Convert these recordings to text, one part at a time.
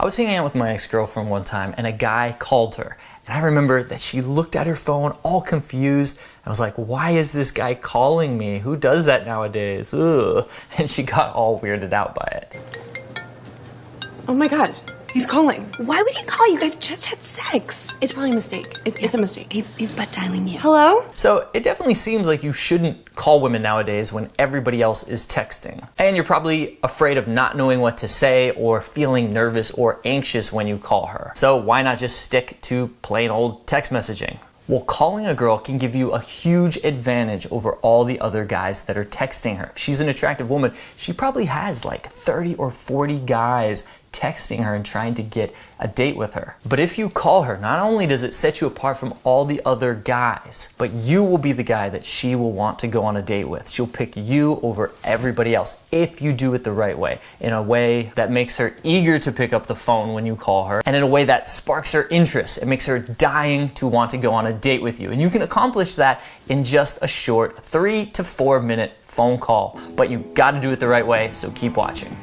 I was hanging out with my ex-girlfriend one time and a guy called her. And I remember that she looked at her phone all confused. I was like, why is this guy calling me? Who does that nowadays? Ugh. And she got all weirded out by it. Oh my God, he's calling. Why would he call? You guys just had sex. It's probably a mistake. It's a mistake. He's butt dialing you. Hello? So it definitely seems like you shouldn't call women nowadays when everybody else is texting. And you're probably afraid of not knowing what to say or feeling nervous or anxious when you call her. So why not just stick to plain old text messaging? Well, calling a girl can give you a huge advantage over all the other guys that are texting her. If she's an attractive woman, she probably has like 30 or 40 guys texting her and trying to get a date with her. But if you call her, not only does it set you apart from all the other guys, but you will be the guy that she will want to go on a date with. She'll pick you over everybody else if you do it the right way, in a way that makes her eager to pick up the phone when you call her, and in a way that sparks her interest. It makes her dying to want to go on a date with you. And you can accomplish that in just a short 3 to 4 minute phone call. But you gotta do it the right way, so keep watching.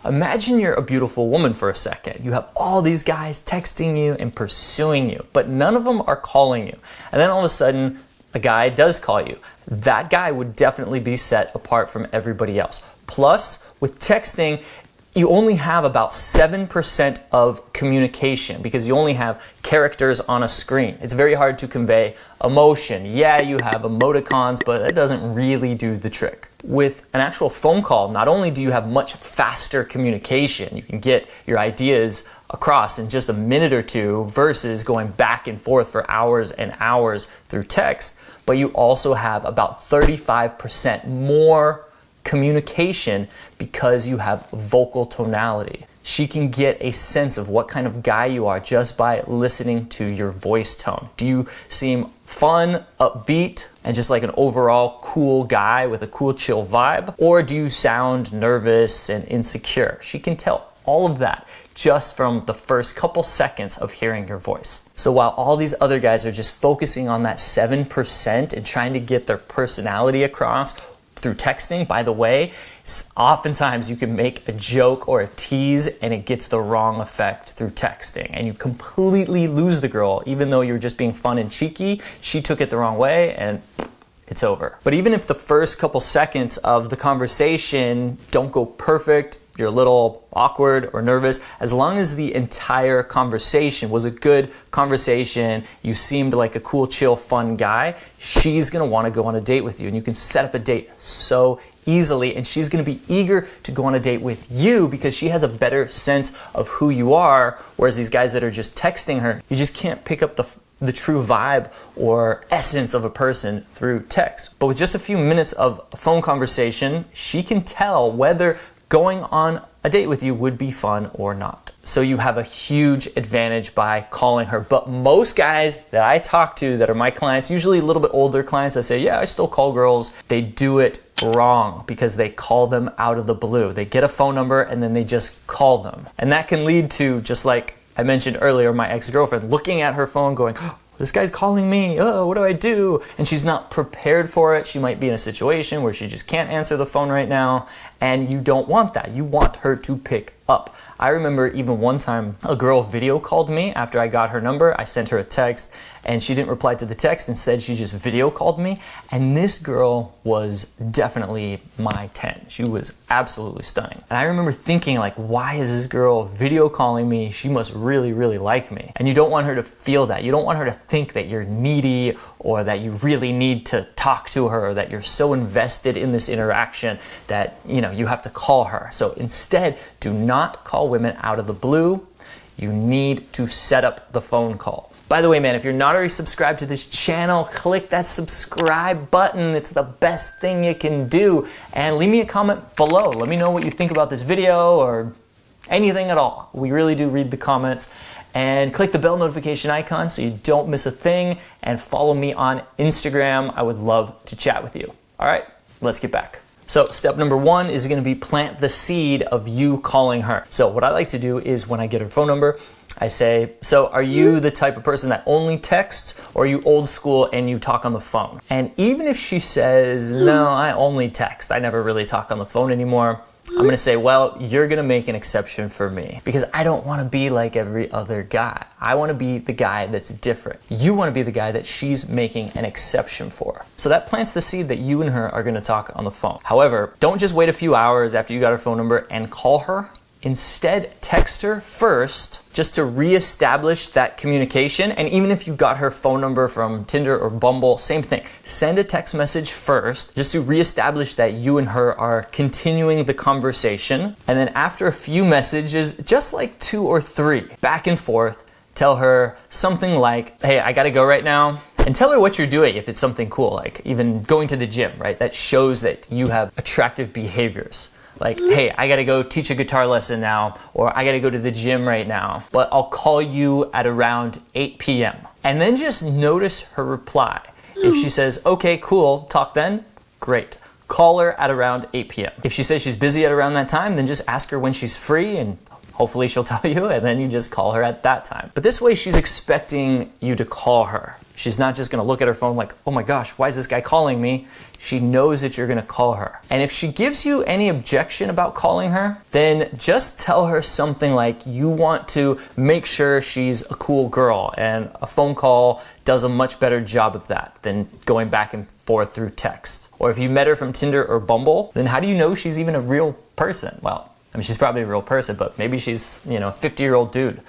Imagine you're a beautiful woman for a second. You have all these guys texting you and pursuing you, but none of them are calling you. And then all of a sudden, a guy does call you. That guy would definitely be set apart from everybody else. Plus, with texting, you only have about 7% of communication because you only have characters on a screen. It's very hard to convey emotion. Yeah, you have emoticons, but that doesn't really do the trick. With an actual phone call, not only do you have much faster communication, you can get your ideas across in just a minute or two versus going back and forth for hours and hours through text, but you also have about 35% more communication because you have vocal tonality. She can get a sense of what kind of guy you are just by listening to your voice tone. Do you seem fun, upbeat, and just like an overall cool guy with a cool, chill vibe? Or do you sound nervous and insecure? She can tell all of that just from the first couple seconds of hearing your voice. So while all these other guys are just focusing on that 7% and trying to get their personality across through texting, by the way, oftentimes you can make a joke or a tease and it gets the wrong effect through texting and you completely lose the girl. Even though you're just being fun and cheeky, she took it the wrong way and it's over. But even if the first couple seconds of the conversation don't go perfect, you're a little awkward or nervous, as long as the entire conversation was a good conversation, you seemed like a cool, chill, fun guy, she's gonna wanna go on a date with you. And you can set up a date so easily, and she's gonna be eager to go on a date with you because she has a better sense of who you are, whereas these guys that are just texting her, you just can't pick up the true vibe or essence of a person through text. But with just a few minutes of a phone conversation, she can tell whether going on a date with you would be fun or not. So you have a huge advantage by calling her. But most guys that I talk to that are my clients, usually a little bit older clients that say, yeah, I still call girls, they do it wrong because they call them out of the blue. They get a phone number and then they just call them. And that can lead to, just like I mentioned earlier, my ex-girlfriend looking at her phone going, oh, this guy's calling me, oh, what do I do? And she's not prepared for it. She might be in a situation where she just can't answer the phone right now, and you don't want that. You want her to pick up. I remember even one time a girl video called me after I got her number. I sent her a text and she didn't reply to the text. Instead, she just video called me. And this girl was definitely my 10. She was absolutely stunning. And I remember thinking, like, why is this girl video calling me? She must really, really like me. And you don't want her to feel that. You don't want her to think that you're needy or that you really need to talk to her, or that you're so invested in this interaction that, you know, you have to call her. So instead, do not call women out of the blue. You need to set up the phone call. By the way, man, if you're not already subscribed to this channel, click that subscribe button. It's the best thing you can do. And leave me a comment below. Let me know what you think about this video or anything at all. We really do read the comments. And click the bell notification icon so you don't miss a thing. And follow me on Instagram. I would love to chat with you. All right, let's get back. So step number 1 is going to be plant the seed of you calling her. So what I like to do is when I get her phone number, I say, so are you the type of person that only texts, or are you old school and you talk on the phone? And even if she says, no, I only text, I never really talk on the phone anymore, I'm gonna say, well, you're gonna make an exception for me because I don't wanna be like every other guy. I wanna be the guy that's different. You wanna be the guy that she's making an exception for. So that plants the seed that you and her are gonna talk on the phone. However, don't just wait a few hours after you got her phone number and call her. Instead, text her first just to reestablish that communication. And even if you got her phone number from Tinder or Bumble, same thing. Send a text message first just to reestablish that you and her are continuing the conversation. And then after a few messages, just like 2 or 3, back and forth, tell her something like, hey, I gotta go right now. And tell her what you're doing if it's something cool, like even going to the gym, right? That shows that you have attractive behaviors. Like, hey, I gotta go teach a guitar lesson now, or I gotta go to the gym right now, but I'll call you at around 8 p.m. And then just notice her reply. If she says, okay, cool, talk then, great. Call her at around 8 p.m. If she says she's busy at around that time, then just ask her when she's free and hopefully she'll tell you, and then you just call her at that time. But this way she's expecting you to call her. She's not just gonna look at her phone like, oh my gosh, why is this guy calling me? She knows that you're gonna call her. And if she gives you any objection about calling her, then just tell her something like you want to make sure she's a cool girl, and a phone call does a much better job of that than going back and forth through text. Or if you met her from Tinder or Bumble, then how do you know she's even a real person? Well, I mean, she's probably a real person, but maybe she's, a 50-year-old dude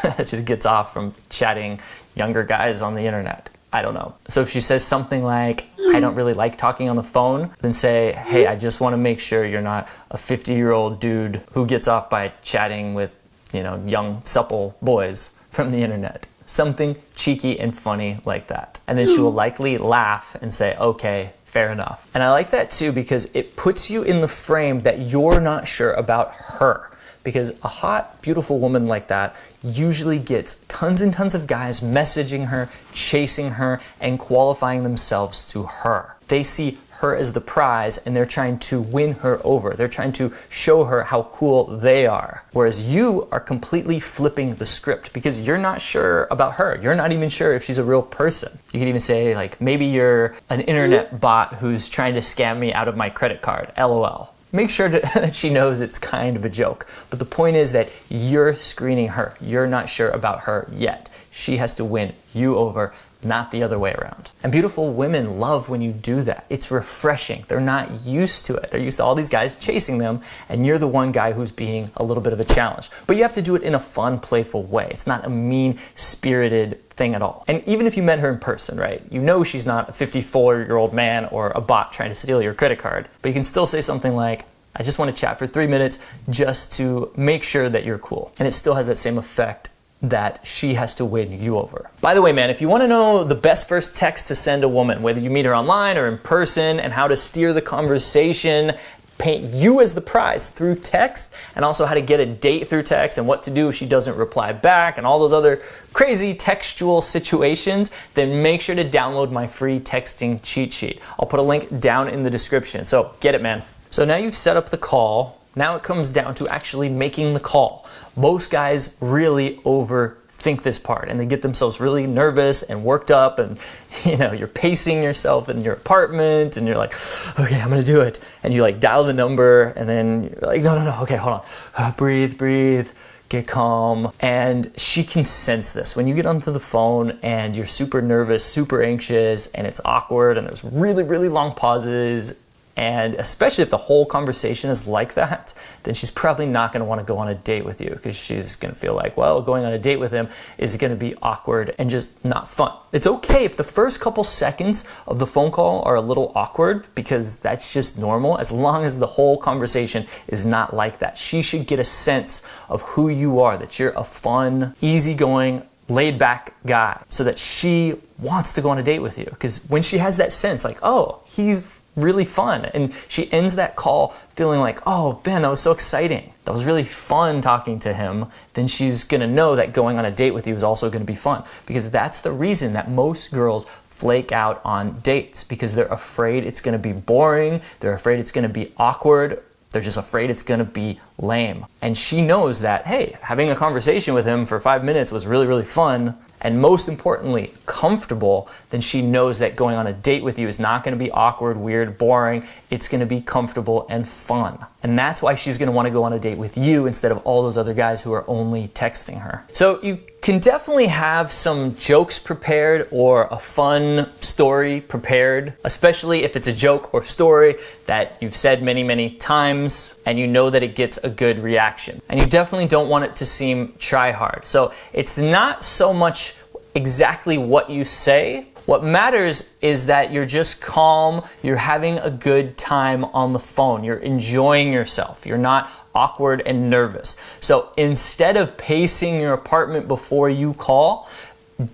that just gets off from chatting younger guys on the internet. I don't know. So if she says something like, I don't really like talking on the phone, then say, hey, I just want to make sure you're not a 50-year-old dude who gets off by chatting with, young, supple boys from the internet. Something cheeky and funny like that. And then she will likely laugh and say, okay, fair enough. And I like that too because it puts you in the frame that you're not sure about her. Because a hot, beautiful woman like that usually gets tons and tons of guys messaging her, chasing her, and qualifying themselves to her. They see her as the prize and they're trying to win her over. They're trying to show her how cool they are. Whereas you are completely flipping the script because you're not sure about her. You're not even sure if she's a real person. You could even say like, maybe you're an internet bot who's trying to scam me out of my credit card, LOL. Make sure that she knows it's kind of a joke. But the point is that you're screening her. You're not sure about her yet. She has to win you over, not the other way around. And beautiful women love when you do that. It's refreshing. They're not used to it. They're used to all these guys chasing them, and you're the one guy who's being a little bit of a challenge. But you have to do it in a fun, playful way. It's not a mean-spirited thing at all. And even if you met her in person, right, you know she's not a 54-year-old man or a bot trying to steal your credit card, but you can still say something like, I just want to chat for 3 minutes just to make sure that you're cool. And it still has that same effect that she has to win you over. By the way, man, if you want to know the best first text to send a woman, whether you meet her online or in person, and how to steer the conversation, paint you as the prize through text, and also how to get a date through text and what to do if she doesn't reply back and all those other crazy textual situations, then make sure to download my free texting cheat sheet. I'll put a link down in the description. So get it, man. So now you've set up the call. Now it comes down to actually making the call. Most guys really overthink this part and they get themselves really nervous and worked up, and you're pacing yourself in your apartment and you're like, okay, I'm gonna do it. And you like dial the number and then you're like, no, okay, hold on. Breathe, get calm. And she can sense this. When you get onto the phone and you're super nervous, super anxious, and it's awkward and there's really, really long pauses, and especially if the whole conversation is like that, then she's probably not going to want to go on a date with you because she's going to feel like, well, going on a date with him is going to be awkward and just not fun. It's okay if the first couple seconds of the phone call are a little awkward because that's just normal, as long as the whole conversation is not like that. She should get a sense of who you are, that you're a fun, easygoing, laid back guy, so that she wants to go on a date with you. Because when she has that sense like, oh, he's really fun, and she ends that call feeling like, oh Ben, that was so exciting, that was really fun talking to him, then she's gonna know that going on a date with you is also gonna be fun. Because that's the reason that most girls flake out on dates, because they're afraid it's gonna be boring, they're afraid it's gonna be awkward. They're just afraid it's gonna be lame. And she knows that, hey, having a conversation with him for 5 minutes was really, really fun, and most importantly, comfortable. Then she knows that going on a date with you is not gonna be awkward, weird, boring. It's gonna be comfortable and fun. And that's why she's gonna wanna go on a date with you instead of all those other guys who are only texting her. So you can definitely have some jokes prepared or a fun story prepared, especially if it's a joke or story that you've said many, many times and you know that it gets a good reaction. And you definitely don't want it to seem try hard. So it's not so much exactly what you say. What matters is that you're just calm, you're having a good time on the phone, you're enjoying yourself, you're not awkward and nervous. So instead of pacing your apartment before you call,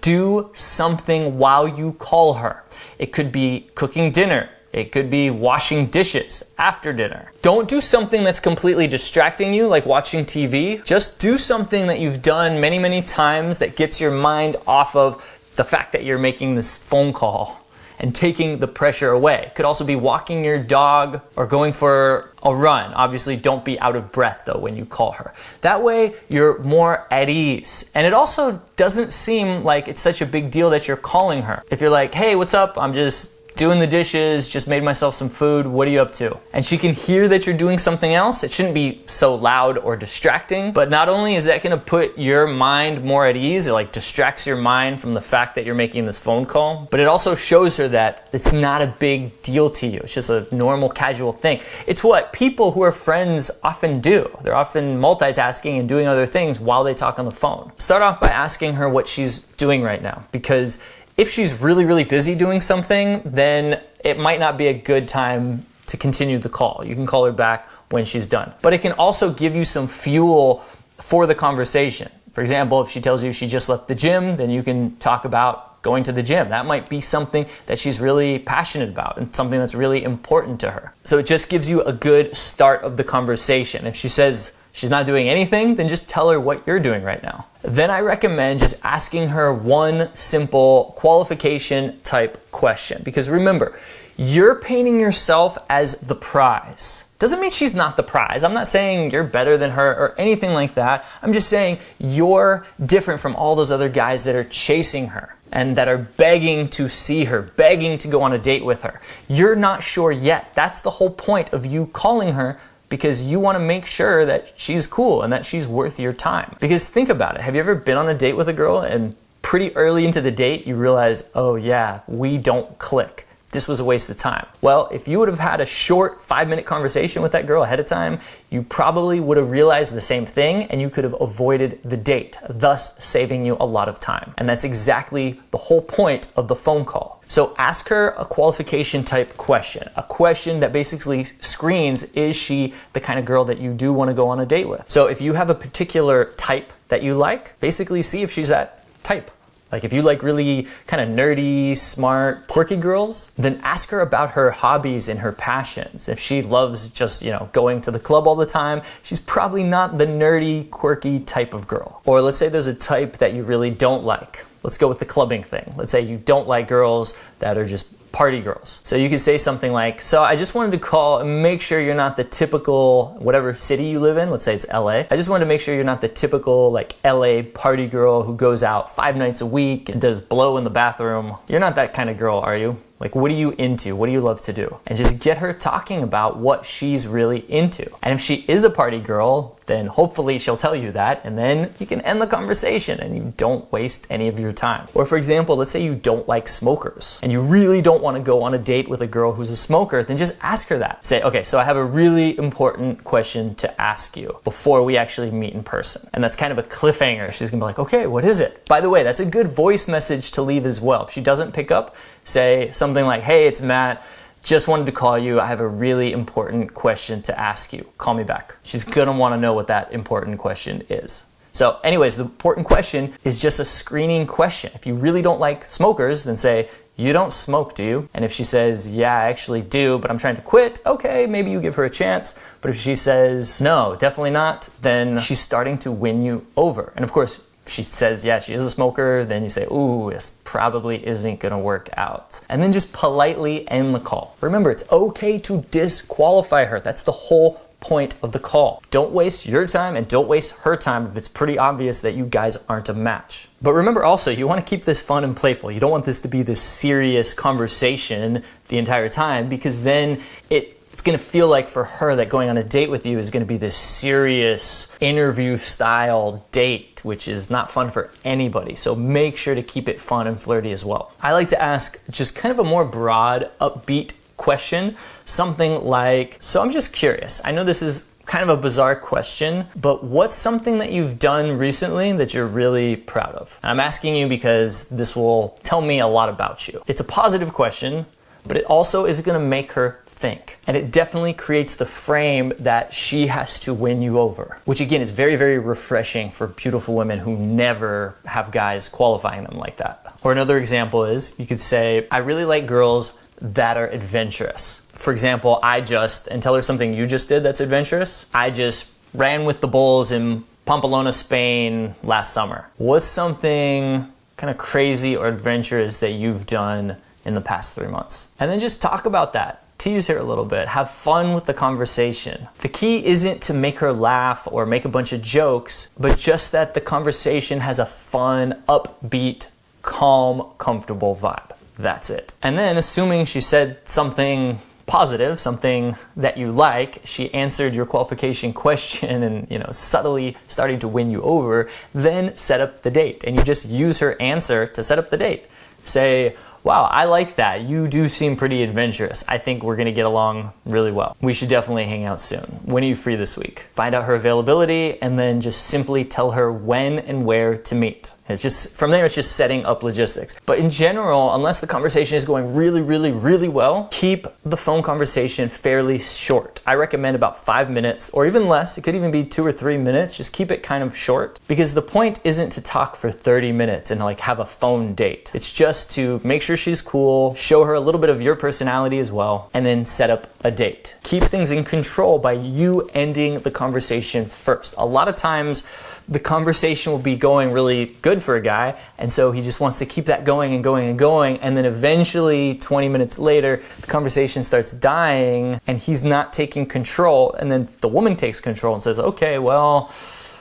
do something while you call her. It could be cooking dinner. It could be washing dishes after dinner. Don't do something that's completely distracting you, like watching TV. Just do something that you've done many, many times that gets your mind off of the fact that you're making this phone call and taking the pressure away. It could also be walking your dog or going for a run. Obviously, don't be out of breath though when you call her. That way, you're more at ease. And it also doesn't seem like it's such a big deal that you're calling her. If you're like, hey, what's up? I'm just doing the dishes, just made myself some food, what are you up to? And she can hear that you're doing something else. It shouldn't be so loud or distracting, but not only is that gonna put your mind more at ease, it like distracts your mind from the fact that you're making this phone call, but it also shows her that it's not a big deal to you. It's just a normal, casual thing. It's what people who are friends often do. They're often multitasking and doing other things while they talk on the phone. Start off by asking her what she's doing right now, because if she's really, really busy doing something, then it might not be a good time to continue the call. You can call her back when she's done. But it can also give you some fuel for the conversation. For example, if she tells you she just left the gym, then you can talk about going to the gym. That might be something that she's really passionate about and something that's really important to her. So it just gives you a good start of the conversation. If she says she's not doing anything, then just tell her what you're doing right now. Then I recommend just asking her one simple qualification type question. Because remember, you're painting yourself as the prize. Doesn't mean she's not the prize. I'm not saying you're better than her or anything like that. I'm just saying you're different from all those other guys that are chasing her and that are begging to see her, begging to go on a date with her. You're not sure yet. That's the whole point of you calling her, because you want to make sure that she's cool and that she's worth your time. Because think about it. Have you ever been on a date with a girl and pretty early into the date you realize, oh yeah, we don't click. This was a waste of time. Well, if you would have had a short 5-minute conversation with that girl ahead of time, you probably would have realized the same thing and you could have avoided the date, thus saving you a lot of time. And that's exactly the whole point of the phone call. So ask her a qualification type question, a question that basically screens, is she the kind of girl that you do want to go on a date with? So if you have a particular type that you like, basically see if she's that type. Like if you like really kind of nerdy, smart, quirky girls, then ask her about her hobbies and her passions. If she loves just, going to the club all the time, she's probably not the nerdy, quirky type of girl. Or let's say there's a type that you really don't like. Let's go with the clubbing thing. Let's say you don't like girls that are just party girls. So you could say something like, so I just wanted to call and make sure you're not the typical, whatever city you live in, let's say it's LA. I just wanted to make sure you're not the typical like LA party girl who goes out 5 nights a week and does blow in the bathroom. You're not that kind of girl, are you? Like, what are you into? What do you love to do? And just get her talking about what she's really into. And if she is a party girl, then hopefully she'll tell you that, and then you can end the conversation and you don't waste any of your time. Or for example, let's say you don't like smokers and you really don't want to go on a date with a girl who's a smoker, then just ask her that. Say, okay, so I have a really important question to ask you before we actually meet in person. And that's kind of a cliffhanger. She's gonna be like, okay, what is it? By the way, that's a good voice message to leave as well. If she doesn't pick up, say something like, hey, it's Matt. Just wanted to call you. I have a really important question to ask you. Call me back. She's gonna wanna know what that important question is. So anyways, the important question is just a screening question. If you really don't like smokers, then say, you don't smoke, do you? And if she says, yeah, I actually do, but I'm trying to quit, okay, maybe you give her a chance. But if she says, no, definitely not, then she's starting to win you over. And of course, if she says, yeah, she is a smoker, then you say, ooh, this probably isn't gonna work out. And then just politely end the call. Remember, it's okay to disqualify her. That's the whole point of the call. Don't waste your time and don't waste her time if it's pretty obvious that you guys aren't a match. But remember also, you want to keep this fun and playful. You don't want this to be this serious conversation the entire time, because then it's going to feel like for her that going on a date with you is going to be this serious interview style date, which is not fun for anybody. So make sure to keep it fun and flirty as well. I like to ask just kind of a more broad, upbeat question, something like, so I'm just curious, I know this is kind of a bizarre question, but what's something that you've done recently that you're really proud of? And I'm asking you because this will tell me a lot about you. It's a positive question, but it also is going to make her think. And it definitely creates the frame that she has to win you over, which again is very, very refreshing for beautiful women who never have guys qualifying them like that. Or another example is, you could say, I really like girls that are adventurous. For example, and tell her something you just did that's adventurous. I just ran with the bulls in Pamplona, Spain last summer. What's something kind of crazy or adventurous that you've done in the past 3 months? And then just talk about that. Tease her a little bit. Have fun with the conversation. The key isn't to make her laugh or make a bunch of jokes, but just that the conversation has a fun, upbeat, calm, comfortable vibe. That's it. And then, assuming she said something positive, something that you like, she answered your qualification question and, subtly starting to win you over, then set up the date. And you just use her answer to set up the date. Say, wow, I like that. You do seem pretty adventurous. I think we're gonna get along really well. We should definitely hang out soon. When are you free this week? Find out her availability and then just simply tell her when and where to meet. It's just, from there, it's just setting up logistics. But in general, unless the conversation is going really, really, really well, keep the phone conversation fairly short. I recommend about 5 minutes or even less. It could even be 2 or 3 minutes. Just keep it kind of short, because the point isn't to talk for 30 minutes and have a phone date. It's just to make sure she's cool, show her a little bit of your personality as well, and then set up a date. Keep things in control by you ending the conversation first. A lot of times, the conversation will be going really good for a guy, and so he just wants to keep that going and going and going, and then eventually 20 minutes later the conversation starts dying and he's not taking control, and then the woman takes control and says, okay, well,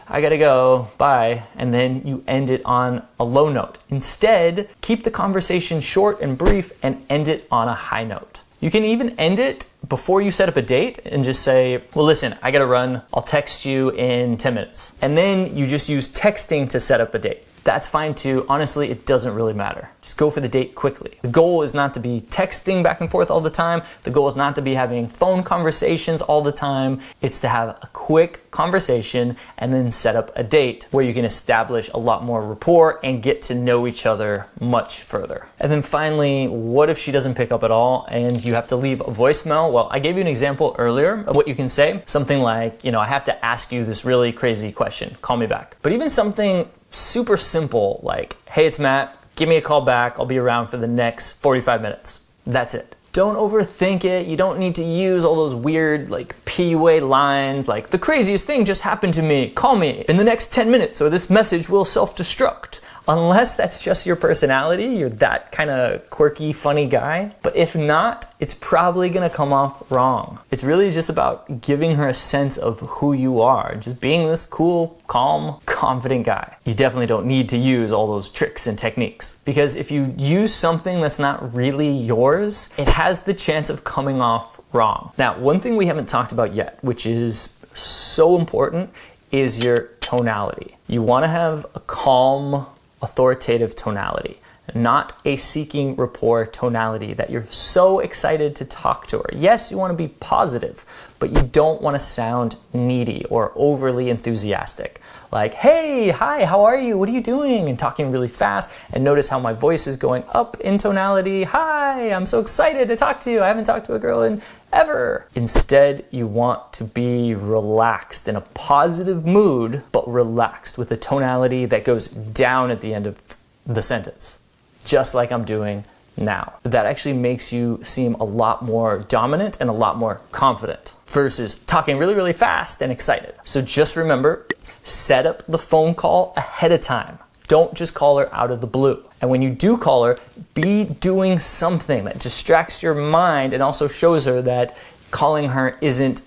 I gotta go, bye, and then you end it on a low note. Instead, keep the conversation short and brief and end it on a high note. You can even end it before you set up a date and just say, well, listen, I gotta run. I'll text you in 10 minutes. And then you just use texting to set up a date. That's fine too. Honestly, it doesn't really matter. Just go for the date quickly. The goal is not to be texting back and forth all the time. The goal is not to be having phone conversations all the time. It's to have a quick conversation and then set up a date where you can establish a lot more rapport and get to know each other much further. And then finally, what if she doesn't pick up at all and you have to leave a voicemail? Well, I gave you an example earlier of what you can say. Something like, I have to ask you this really crazy question. Call me back. But even something super simple like, hey, it's Matt, give me a call back, I'll be around for the next 45 minutes. That's it. Don't overthink it. You don't need to use all those weird PUA lines like, the craziest thing just happened to me, call me in the next 10 minutes or this message will self-destruct. Unless that's just your personality, you're that kind of quirky, funny guy. But if not, it's probably gonna come off wrong. It's really just about giving her a sense of who you are, just being this cool, calm, confident guy. You definitely don't need to use all those tricks and techniques, because if you use something that's not really yours, it has the chance of coming off wrong. Now, one thing we haven't talked about yet, which is so important, is your tonality. You wanna have a calm, authoritative tonality, not a seeking rapport tonality that you're so excited to talk to her. Yes, you want to be positive, but you don't want to sound needy or overly enthusiastic. Like, hey, hi, how are you? What are you doing? And talking really fast. And notice how my voice is going up in tonality. Hi, I'm so excited to talk to you. I haven't talked to a girl in ever. Instead, you want to be relaxed in a positive mood, but relaxed with a tonality that goes down at the end of the sentence, just like I'm doing now. That actually makes you seem a lot more dominant and a lot more confident versus talking really, really fast and excited. So just remember, set up the phone call ahead of time. Don't just call her out of the blue. And when you do call her, be doing something that distracts your mind and also shows her that calling her isn't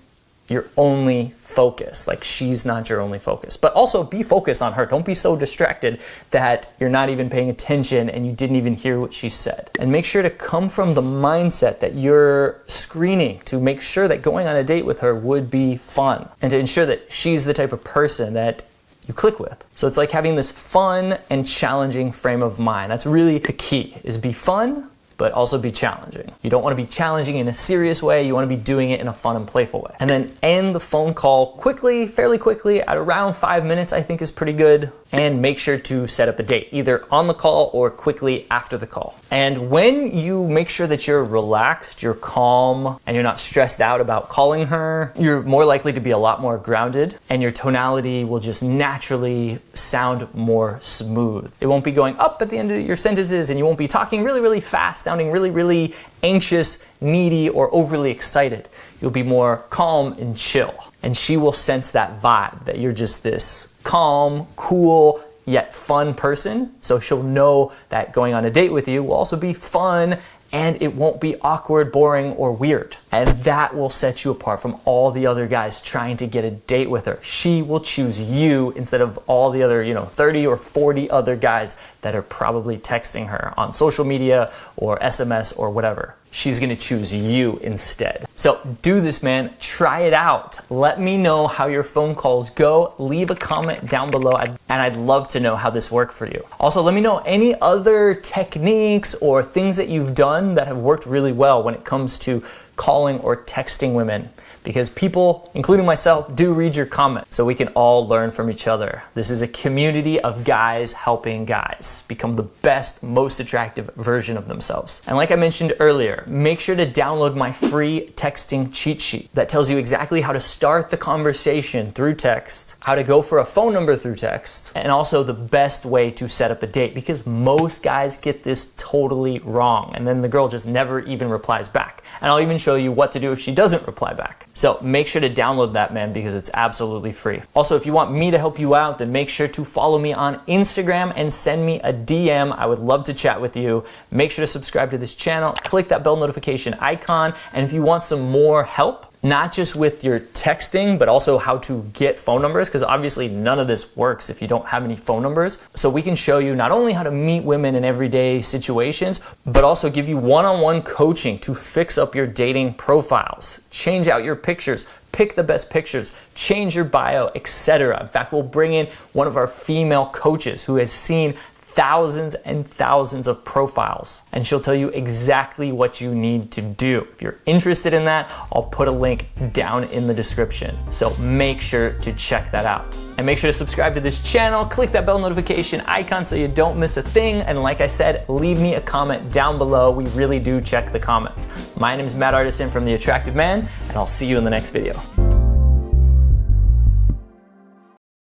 your only focus. Like, she's not your only focus. But also be focused on her. Don't be so distracted that you're not even paying attention and you didn't even hear what she said. And make sure to come from the mindset that you're screening to make sure that going on a date with her would be fun and to ensure that she's the type of person that you click with. So it's like having this fun and challenging frame of mind. That's really the key, is be fun, but also be challenging. You don't want to be challenging in a serious way. You want to be doing it in a fun and playful way. And then end the phone call quickly, fairly quickly, at around 5 minutes, I think is pretty good. And make sure to set up a date, either on the call or quickly after the call. And when you make sure that you're relaxed, you're calm, and you're not stressed out about calling her, you're more likely to be a lot more grounded, and your tonality will just naturally sound more smooth. It won't be going up at the end of your sentences, and you won't be talking really, really fast, sounding really, really anxious, needy, or overly excited. You'll be more calm and chill. And she will sense that vibe, that you're just this calm, cool, yet fun person. So she'll know that going on a date with you will also be fun, and it won't be awkward, boring, or weird. And that will set you apart from all the other guys trying to get a date with her. She will choose you instead of all the other, 30 or 40 other guys that are probably texting her on social media or SMS or whatever. She's gonna choose you instead. So do this, man. Try it out. Let me know how your phone calls go. Leave a comment down below, and I'd love to know how this worked for you. Also, let me know any other techniques or things that you've done that have worked really well when it comes to calling or texting women, because people, including myself, do read your comments, so we can all learn from each other. This is a community of guys helping guys become the best, most attractive version of themselves. And like I mentioned earlier, make sure to download my free texting cheat sheet that tells you exactly how to start the conversation through text, how to go for a phone number through text, and also the best way to set up a date, because most guys get this totally wrong, and then the girl just never even replies back. And I'll even show you what to do if she doesn't reply back. So make sure to download that, man, because it's absolutely free. Also, if you want me to help you out, then make sure to follow me on Instagram and send me a DM. I would love to chat with you. Make sure to subscribe to this channel, click that bell notification icon, and if you want some more help, not just with your texting, but also how to get phone numbers, because obviously none of this works if you don't have any phone numbers. So we can show you not only how to meet women in everyday situations, but also give you one-on-one coaching to fix up your dating profiles, change out your pictures, pick the best pictures, change your bio, etc. In fact, we'll bring in one of our female coaches who has seen thousands and thousands of profiles, and she'll tell you exactly what you need to do. If you're interested in that, I'll put a link down in the description. So make sure to check that out. And make sure to subscribe to this channel, click that bell notification icon so you don't miss a thing. And like I said, leave me a comment down below. We really do check the comments. My name is Matt Artisan from The Attractive Man, and I'll see you in the next video.